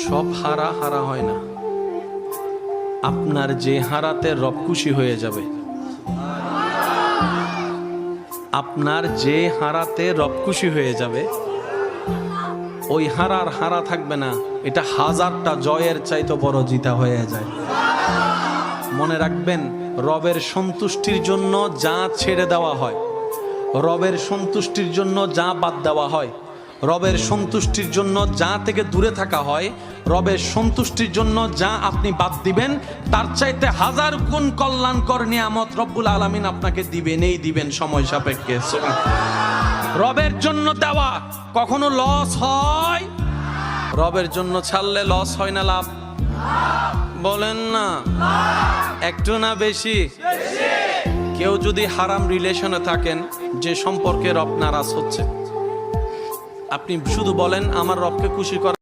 সব হারা হারা হয় না। আপনার যে হারাতে রব খুশি হয়ে যাবে, আপনার যে হারাতে রব খুশি হয়ে যাবে, ওই হারার হারা থাকবে না। এটা হাজারটা জয়ের চাইতে বড় জিতা হয়ে যায়। মনে রাখবেন, রবের সন্তুষ্টির জন্য যা ছেড়ে দেওয়া হয়, রবের সন্তুষ্টির জন্য যা বাদ দেওয়া হয়, রবের সন্তুষ্টির জন্য যা থেকে দূরে থাকা হয়, রবের সন্তুষ্টির জন্য যা আপনি বাদ দিবেন, তার চাইতে হাজার গুণ কল্যাণকর নিয়ামত রব্বুল আলামিন আপনাকে দিবেনই দিবেন সময় সাপেক্ষে। রবের জন্য দেওয়া কখনো লস হয়? রবের জন্য ছাড়লে লস হয় না লাভ? বলেন না, একটু না বেশি? কেউ যদি হারাম রিলেশনে থাকেন, যে সম্পর্কে রব নারাজ হচ্ছে, আপনি শুধু বলেন আমার রবকে খুশি করার